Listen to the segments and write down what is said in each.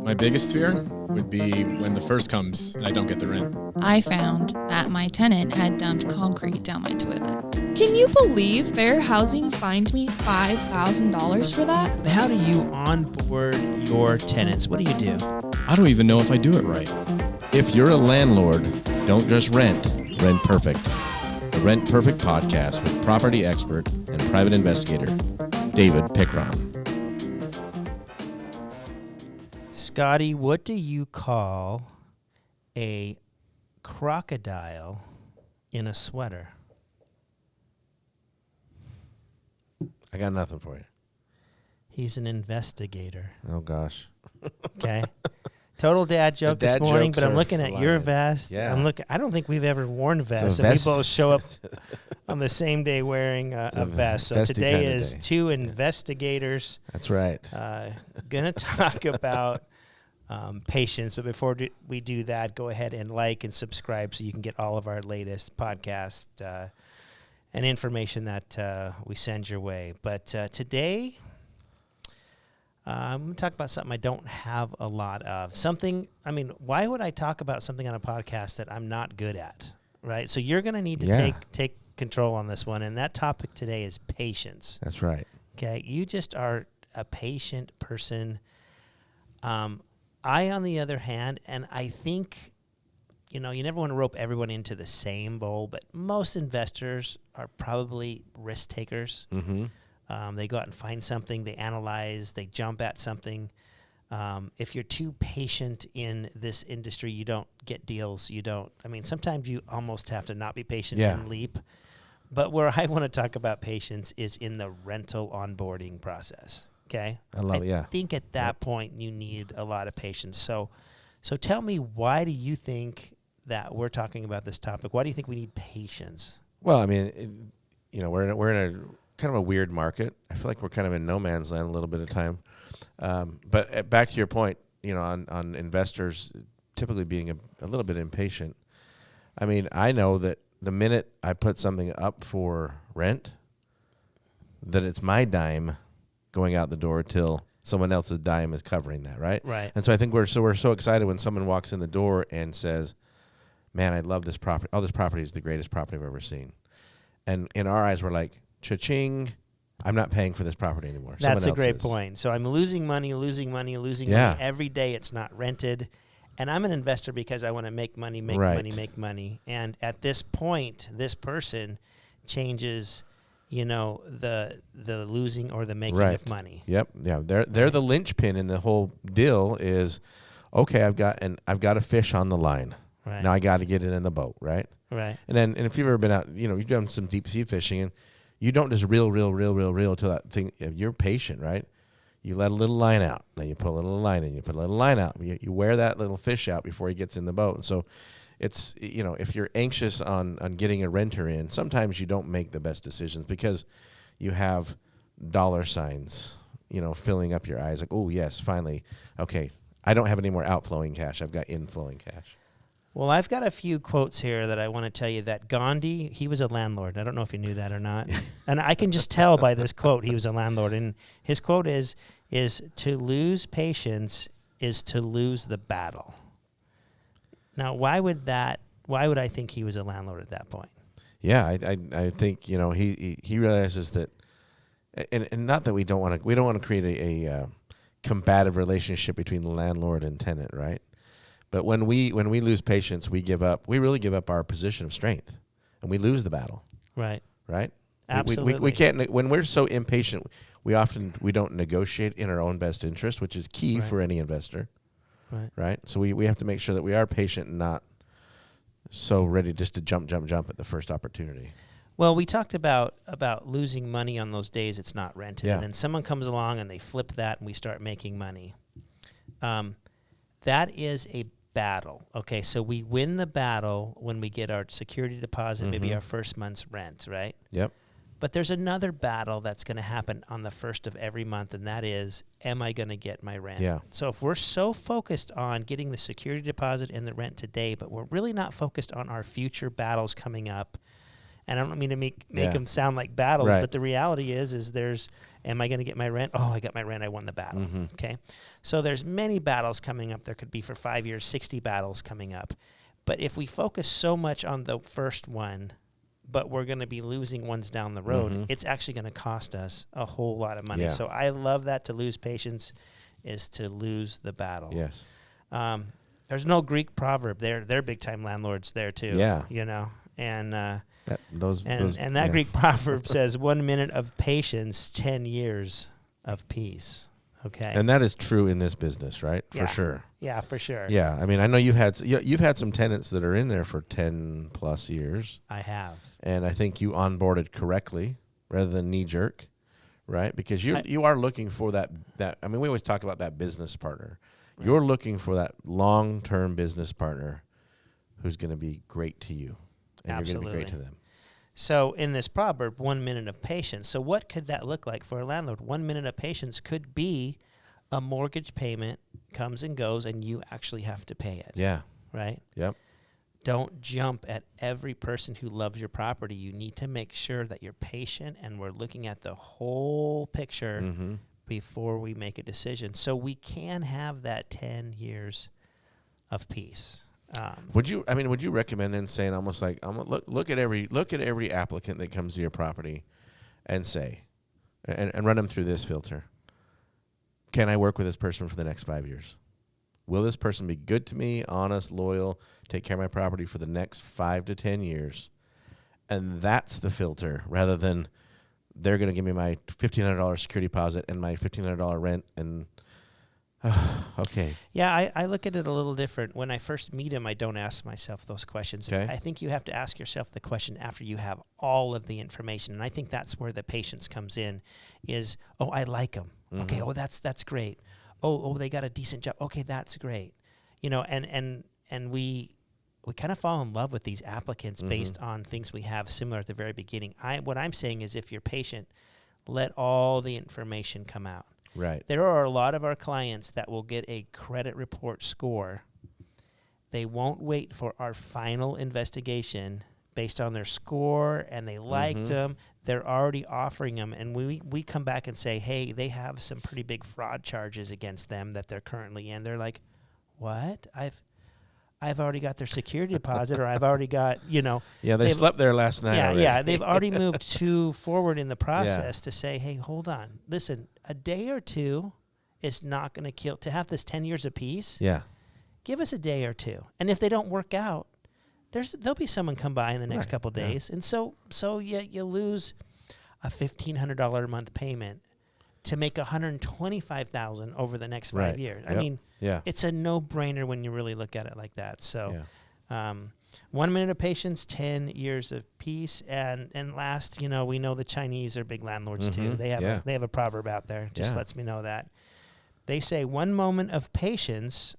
My biggest fear would be when the first comes and I don't get the rent. I found that my tenant had dumped concrete down my toilet. Can you believe Fair Housing fined me $5,000 for that? How do you onboard your tenants? What do you do? I don't even know if I do it right. If you're a landlord, don't just rent, rent perfect. The Rent Perfect podcast with property expert and private investigator, David Pickron. Scotty, what do you call a crocodile in a sweater? I got nothing for you. He's an investigator. Oh, gosh. Okay. Total dad joke The dad this morning, jokes but I'm are looking at your flying. vest. Yeah. I don't think we've ever worn vests, So and we both show up on the same day wearing a vest. So vesty today kinda is day. two investigators That's right. going to talk about patience. But before we do that, go ahead and like and subscribe so you can get all of our latest podcast and information that we send your way. But today, I'm going to talk about something I don't have a lot of. Why would I talk about something on a podcast that I'm not good at, right? So you're going to need to take control on this one. And that topic today is patience. That's right. Okay, you just are a patient person. I, on the other hand, and I think, you never want to rope everyone into the same bowl, but most investors are probably risk takers. Mm-hmm. They go out and find something, they analyze, they jump at something. If you're too patient in this industry, you don't get deals. Sometimes you almost have to not be patient and leap. But where I want to talk about patience is in the rental onboarding process. Okay? I love it, yeah. I think at that point you need a lot of patience. So tell me, why do you think that we're talking about this topic? Why do you think we need patience? Well, we're in a kind of a weird market. I feel like we're kind of in no man's land a little bit of time. But back to your point, on investors typically being a little bit impatient. I know that the minute I put something up for rent, that it's my dime going out the door till someone else's dime is covering that, right? Right. And so I think we're so excited when someone walks in the door and says, "Man, I love this property. Oh, this property is the greatest property I've ever seen." And in our eyes, we're like, "Cha-ching! I'm not paying for this property anymore." That's Someone a great else is. point. So I'm losing money Yeah. every day. It's not rented. And I'm an investor because I want to make money. And at this point, this person changes, the losing or the making of money. Yep. Yeah. They're the linchpin in the whole deal is, okay, I've got a fish on the line. Right. Now I got to get it in the boat, right? Right. And if you've ever been out, you've done some deep sea fishing, and you don't just reel till that thing. You're patient, right? You let a little line out. Now you put a little line in. You put a little line out. You wear that little fish out before he gets in the boat. And so it's, if you're anxious on getting a renter in, sometimes you don't make the best decisions because you have dollar signs, filling up your eyes. Like, oh, yes, finally. Okay, I don't have any more outflowing cash. I've got inflowing cash. Well, I've got a few quotes here that I want to tell you that Gandhi, he was a landlord. I don't know if you knew that or not. And I can just tell by this quote he was a landlord. And his quote is to lose patience is to lose the battle. Now, why would I think he was a landlord at that point? Yeah, I think, he realizes that, and not that we don't want to create a combative relationship between the landlord and tenant, right? But when we lose patience, we really give up our position of strength, and we lose the battle. Right. Right? Absolutely. We can't, when we're so impatient, we don't negotiate in our own best interest, which is key for any investor. Right? So we have to make sure that we are patient and not so ready just to jump at the first opportunity. Well, we talked about losing money on those days it's not rented. Yeah. And then someone comes along and they flip that and we start making money. That is a battle. Okay, so we win the battle when we get our security deposit, maybe our first month's rent, right? Yep. But there's another battle that's going to happen on the first of every month, and that is, am I going to get my rent? Yeah. So if we're so focused on getting the security deposit and the rent today, but we're really not focused on our future battles coming up, And I don't mean to make them sound like battles, Right. but the reality is there's, am I going to get my rent? Oh, I got my rent. I won the battle. Mm-hmm. Okay. So there's many battles coming up. There could be for 5 years, 60 battles coming up. But if we focus so much on the first one, but we're going to be losing ones down the road, it's actually going to cost us a whole lot of money. Yeah. So I love that. To lose patience is to lose the battle. Yes. There's no Greek proverb. They're big time landlords there too. Yeah. You know, and that that Greek proverb says 1 minute of patience, 10 years of peace. Okay. And that is true in this business, right? Yeah. For sure. Yeah, for sure. Yeah. I mean, I know you've had some tenants that are in there for 10 plus years. I have. And I think you onboarded correctly rather than knee jerk, right? Because you are looking for that. I mean, we always talk about that business partner. Right. You're looking for that long-term business partner who's going to be great to you, and Absolutely. you're going to be great to them. So in this proverb, 1 minute of patience. So what could that look like for a landlord? 1 minute of patience could be a mortgage payment comes and goes, and you actually have to pay it. Yeah. Right? Yep. Don't jump at every person who loves your property. You need to make sure that you're patient and we're looking at the whole picture before we make a decision. So we can have that 10 years of peace. Would you recommend then saying almost like look at every applicant that comes to your property and say and run them through this filter. Can I work with this person for the next 5 years? Will this person be good to me, honest, loyal, take care of my property for the next 5 to 10 years? And that's the filter, rather than they're going to give me my $1,500 security deposit and my $1,500 rent and okay. Yeah, I look at it a little different. When I first meet him, I don't ask myself those questions. Okay. I think you have to ask yourself the question after you have all of the information. And I think that's where the patience comes in is, oh, I like them. Okay, oh, that's great. Oh, they got a decent job. Okay, that's great. You know, and we kind of fall in love with these applicants based on things we have similar at the very beginning. What I'm saying is if you're patient, let all the information come out. Right. There are a lot of our clients that will get a credit report score. They won't wait for our final investigation based on their score, and they liked them. They're already offering them, and we come back and say, hey, they have some pretty big fraud charges against them that they're currently in. They're like, what? I've already got their security deposit, or I've already got, Yeah, they slept there last night. Yeah, they've already moved too forward in the process to say, hey, hold on. Listen, a day or two is not going to kill. To have this 10 years apiece, give us a day or two. And if they don't work out, there'll be someone come by in the next couple of days. And so you lose a $1,500 a month payment to make $125,000 over the next 5 years. I mean, it's a no-brainer when you really look at it like that. So 1 minute of patience, 10 years of peace. And last, we know the Chinese are big landlords too. They have a proverb out there. Just lets me know that. They say 1 moment of patience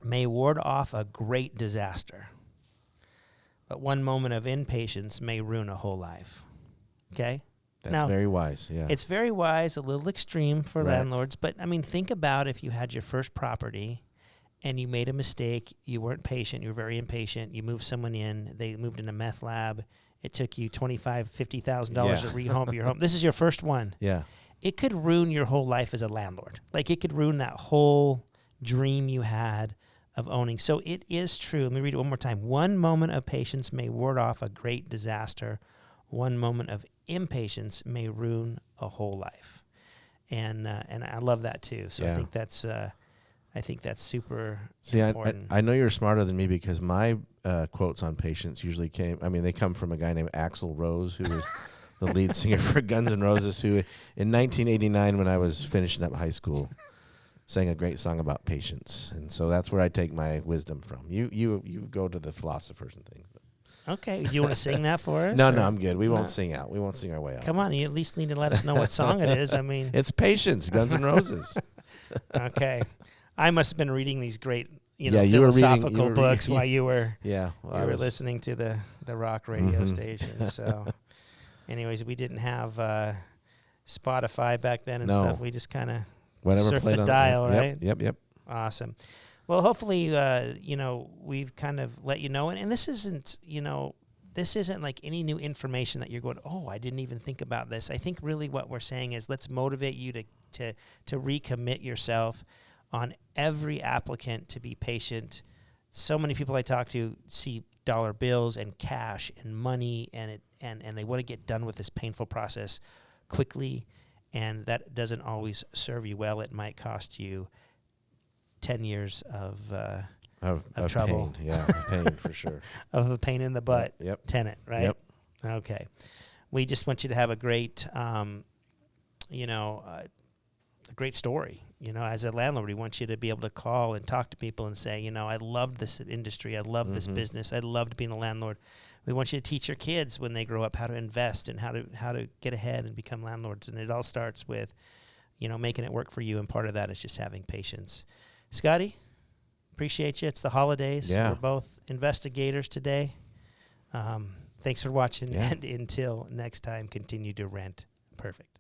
may ward off a great disaster, but 1 moment of impatience may ruin a whole life. Okay? That's very wise, yeah. It's very wise, a little extreme for landlords, but, I mean, think about if you had your first property and you made a mistake, you weren't patient, you were very impatient, you moved someone in, they moved in a meth lab, it took you $25,000, $50,000 to rehome your home. This is your first one. Yeah. It could ruin your whole life as a landlord. Like, it could ruin that whole dream you had of owning. So it is true. Let me read it one more time. 1 moment of patience may ward off a great disaster. 1 moment of impatience may ruin a whole life, and I love that too. So I think that's super important. I know you're smarter than me because my quotes on patience usually they come from a guy named Axl Rose, who was the lead singer for Guns N' Roses, who in 1989, when I was finishing up high school, sang a great song about patience, and so that's where I take my wisdom from. You go to the philosophers and things. Okay, do you want to sing that for us? No, I'm good. We won't sing out. We won't sing our way out. Come on, you at least need to let us know what song it is. I mean, it's Patience, Guns N' Roses. Okay, I must have been reading these great, you philosophical were books while you were listening to the rock radio station. So, anyways, we didn't have Spotify back then and stuff. We just kind of surfed the dial, right? Yep. Awesome. Well, hopefully, we've kind of let you know. And this isn't, this isn't like any new information that you're going, oh, I didn't even think about this. I think really what we're saying is let's motivate you to recommit yourself on every applicant, to be patient. So many people I talk to see dollar bills and cash and money, and they want to get done with this painful process quickly, and that doesn't always serve you well. It might cost you 10 years of trouble. Pain. Yeah, pain for sure. Of a pain in the butt. Yep. Tenant, right? Yep. Okay. We just want you to have a great, a great story. As a landlord, we want you to be able to call and talk to people and say, I loved this industry. I loved this business. I loved being a landlord. We want you to teach your kids when they grow up how to invest and how to get ahead and become landlords. And it all starts with, making it work for you. And part of that is just having patience. Scotty, appreciate you. It's the holidays. Yeah. We're both investigators today. Thanks for watching. Yeah. And until next time, continue to rent perfect.